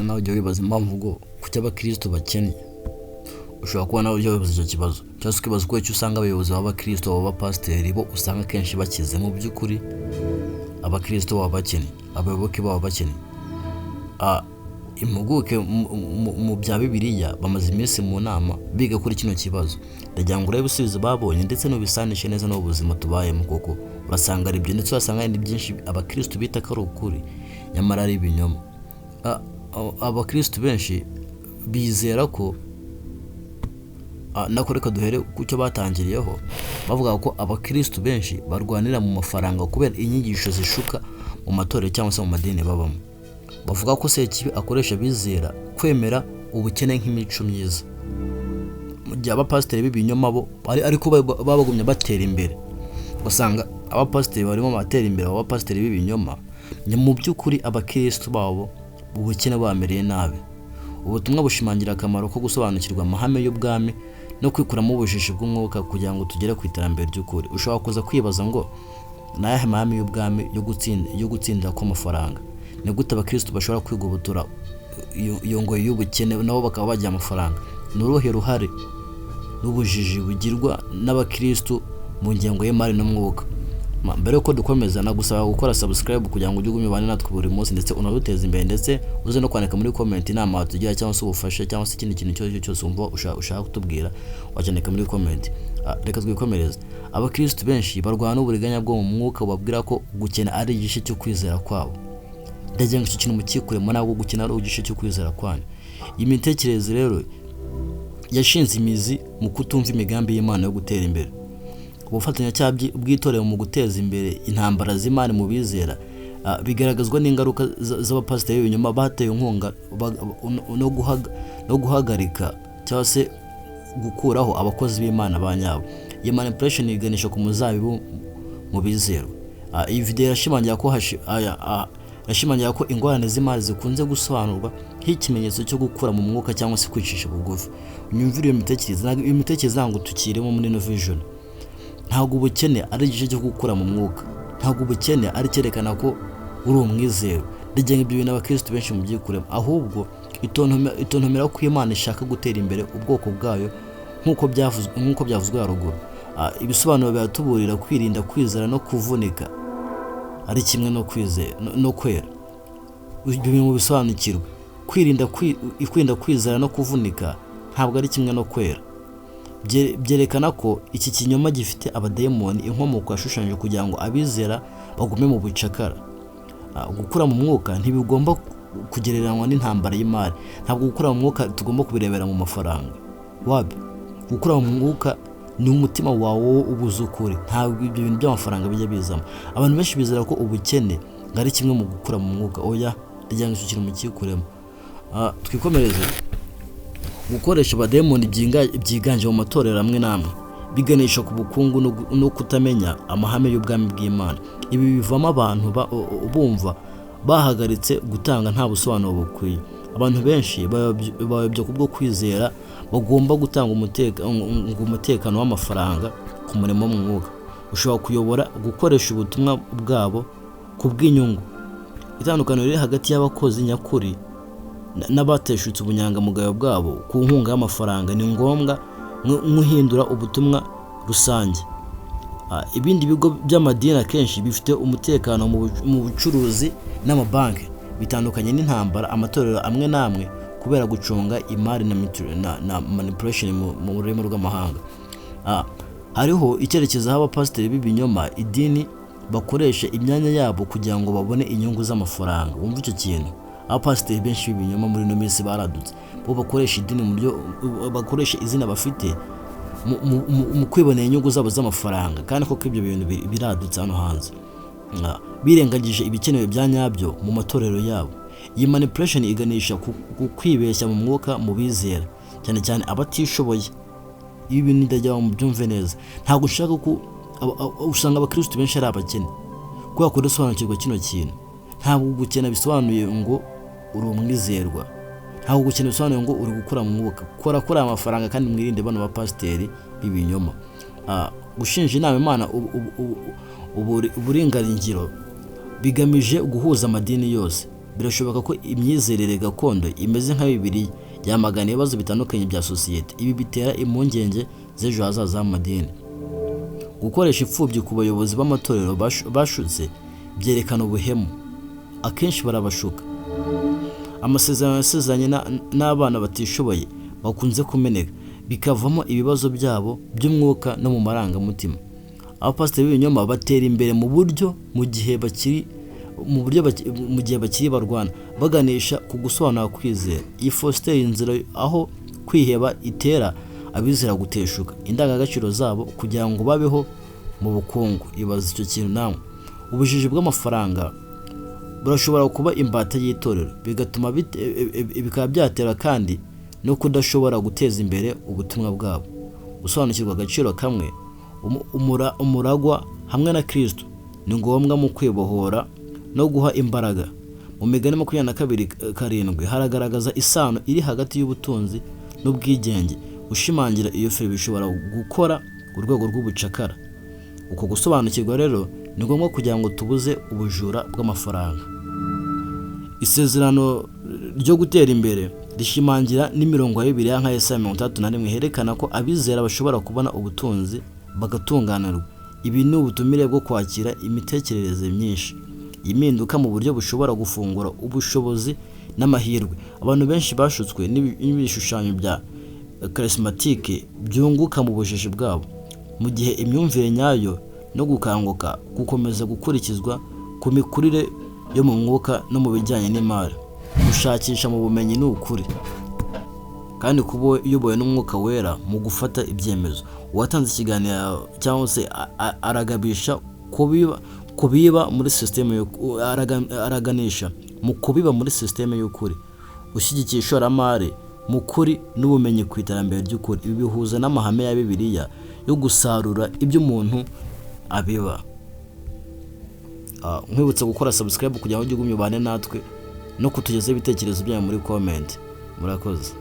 gusa nawe ujya wibaza impamvu ngo kuki abakristo bakennye. Ushobora kuba nawe ujya wibaza icyo kibazo cyangwa se ukibaza uko usanga abayobozi b'abakristo b'abapasiteri bo usanga kenshi bakize. Mu by'ukuri abakristo baba bakennye, abayoboke baba bakennye. Impuguke mu bya Bibiliya bamaze iminsi mu nama biga kuri kino kibazo. Ndagira ngo urebe ibisubizo babonye ndetse n'ubisanishe neza n'ubuzima tubayemo, kuko urasanga ari byo ndetse urasanga ari byinshi abakristo bita ko ari ukuri nyamara ari ibinyoma. Abakristo benshi bizera ko nako reka duhere kucyo batangiriyeho, bavuga ko abakristo benshi barwanira mu mafaranga kubera inyigisho zishuka mu matorero cyangwa se mu madini babamo. Bavuga ko Sekibi akoresha bizera kwemera ubukene nk'imico myiza. Mu gihe abapasiteri b'ibinyoma bo ariko babagumya batera imbere, usanga abapasiteri barimo batera imbere abapasiteri b'ibinyoma. Mu by'ukuri abakristo babo ubukene bamereye nabi. Ubutumwa bushimangira akamaro ko gusobanukirwa amahame y'ubwami no kwikuramo ubujiji bw'umwuka kugira ngo tugere ku iterambere ry'ukuri. Ushobora kuza kwibaza ngo nayahe mahame y'ubwami yo gutsindira kw'amafaranga? Ni gute abakristo bashobora kwigubutura iyo ngoyi y'ubukene nabo bakaba bajya amafaranga? Ni uruhe ruhare n'ubujiji bugirwa n'abakristo mu ngengo y'imari n'umwuka? Mbere yuko dukomeza nagusaba gukora subscribe kugira ngo ujye umubane natwe buri munsi ndetse unaduteza imbere, ndetse uze no kwandika muri comment inama watugira cyangwa se ubufasha cyangwa se ikindi kintu cyose wumva ushaka kutubwira, wacandika muri comment. Reka twikomereze. Abakristo benshi barwana n'uburiganya bwo mu mwuka babwira ko gukena ari igice cyo kwizera kwabo. Ndagira ngo icyo kintu mukikuremo nabwo gukena ari igice cyo kwizera kwanyu. Imitekerereze rero yashinze imizi mu kutumva imigambi y'Imana yo gutera imbere. Ubufatanyacyaha bw'itorero mu guteza imbere intambara z'imana mu bizera bigaragazwa n'ingaruka z'abapasiteri b'ibinyoma bateye inkunga no guhagarika cyangwa se gukuraho abakozi b'Imana banyabo. Iyi manipulation iganisha ku muzabibu mu bizera. Iyi video irashimangira ko ingorane z'imari zikunze gusobanurwa nk'ikimenyetso cyo gukura mu mwuka cyangwa se kwicisha bugufi. Unyumvire iyo mitekerereze ntabwo tukirimo muri no vision. Ntabwo ubukene ari igice cyo gukura mu mwuka, ntabwo ubukene ari cyerekana ko uri umwizero. Ndagira ngo ibyo bintu abakristo benshi mu byikuremo, ahubwo itontomera ko Imana ishaka gutera imbere ubwoko bwayo nk'uko byavuzwe haruguru. Ibisobanuro biratuburira kwirinda kwizera no kuvunika ari kimwe no kwizera no kwera. Ibyo bintu bisobanukirwa. Kwirinda kwizera no kuvunika ntabwo ari kimwe no kwera. Byerekana ko iki kinyoma gifite abadayimoni inkomoko yashushanyije kugira ngo abizera bagume mu bucakara. Gukura mu mwuka ntibigomba kugereranywa n'intambara y'imari. Ntabwo gukura mu mwuka tugomba kubirebera mu mafaranga. Gukura mu mwuka ni umutima wawe ubuze ukuri. Ntabwo ibyo bintu by'amafaranga bijya bizamo. Abantu benshi bizera ko ubukene ngari kimwe mu gukura mu mwuka. Oya, ndagira ngo icyo kintu mukikuremo. Twikomereze. Gukoresha abadayimoni byiganje mu matorero amwe namwe biganisha ku bukungu no kutamenya amahame y'ubwami bw'Imana. Ibi bivamo abantu bumva bahagaritse gutanga nta busobanuro bukwiye. Abantu benshi bayobya kubwo kwizera bagomba gutanga umutekano w'amafaranga ku murimo mu mwuka. Ushobora kuyobora gukoresha ubutumwa bwabo ku bw'inyungu. Itandukaniro riri hagati y'abakozi nyakuri n'abateshutse ubunyangamugayo bwabo ku nkunga y'amafaranga ni ngombwa nk'uhindura ubutumwa rusange. Ibindi bigo by'amadini akenshi bifite umutekano mu bucuruzi n'amabanki bitandukanye n'intambara amatorero amwe namwe kubera gucunga imari na manipulation mu rurimi rw'amahanga. Hariho icyerekezo aho abapasiteri b'ibinyoma idini bakoresha imyanya yabo kugira ngo babone inyungu z'amafaranga. Wumva icyo kintu? Abapasiteri benshi b'ibinyoma muri no minsi baradutse. Bo bakoresha idini mu buryo bakoresha izina bafite mu kwibonera inyungu zabo z'amafaranga, kandi koko ibyo bintu biradutse hano hanze. Birengagije ibikenewe bya nyabyo mu matorero yabo. Iyi manipulation iganisha ku kwibeshya mu mwuka mu bizera, cyane cyane abatishoboye. Ibi bintu ndajya mu byumve neza. Ntabwo ushaka ko usanga abakristo benshi ari abakene kubera ko udasobanukirwa kino kintu. Ntabwo gukena bisobanuye ngo uri umwizerwa. Ntabwo gukena bisobanuye ngo uri gukura mu mwuka. Kora amafaranga kandi mwirinde bano bapasiteri b'ibinyoma. Gushinja inama Imana uburenganzira bigamije guhuza amadini yose. birashoboka ko imyizerere gakondo imeze nka Bibiliya yamagana ibibazo bitandukanye bya sosiyete. Ibi bitera impungenge z'ejo hazaza h'amadini. Gukoresha imfubyi ku bayobozi b'amatorero bashutse byerekana ubuhemu. Akenshi barabashuka. Amasezerano yasezeranye n'abana batishoboye bakunze kumeneka, bikavamo ibibazo byabo by'umwuka no mu marangamutima. Abapasiteri b'ibinyoma batera imbere mu gihe bakiri barwana, baganisha ku gusobanura kwizera. Iyi fositeri inzira aho kwiheba itera abizera guteshuka indangagaciro zabo kugira ngo babeho mu bukungu. Ibaza icyo kintu nawe. Ubujiji bw'amafaranga burashobora kuba imbata y'itorero, bigatuma bikaba byatera kandi no kudashobora guteza imbere ubutumwa bwabo. Gusobanukirwa agaciro kamwe umuragwa hamwe na Kristo ni ngombwa mu kwibohora no guha imbaraga. Mu Migani 22:7 haragaragaza isano iri hagati y'ubutunzi n'ubwigenge. Gushimangira iyo feri bishobora gukora urwego rw'ubucakara. Uko gusobanukirwa rero ni ngombwa kugira ngo tubuze ubujura bw'amafaranga. Isezerano ryo gutera imbere rishimangira n'imirongo ya Bibiliya nka Yesaya 31 herekana ko abizera bashobora kubona ubutunzi bagatunganirwa. Ibi ni ubutumire bwo kwakira imitekerereze myinshi, impinduka mu buryo bushobora gufungura ubushobozi n'amahirwe. Abantu benshi bashutswe n'ibishushanyo bya charismatique byunguka mu bujiji bwabo, mu gihe imyumvire nyayo no gukanguka gukomeza gukurikizwa ku mikurire yo mu mwuka no mu bijyanye n'imari. Gushakisha mu bumenyi n'ukuri kandi kuba uyobowe n'umwuka wera mu gufata ibyemezo. Uwatanze ikiganiro cyangwa se aragabisha kubiba muri systeme araganisha mu kubiba muri systeme y'ukuri. Ushyigikira ishoramari mu kuri n'ubumenyi ku iterambere ry'ukuri. Ibi bihuza n'amahame ya Bibiliya yo gusarura ibyo umuntu abiba. Nkwibutsa gukora subscribe kugira ngo ujye ugumye ubane natwe no kutugezaho ibitekerezo byanyu muri comment. Murakoze.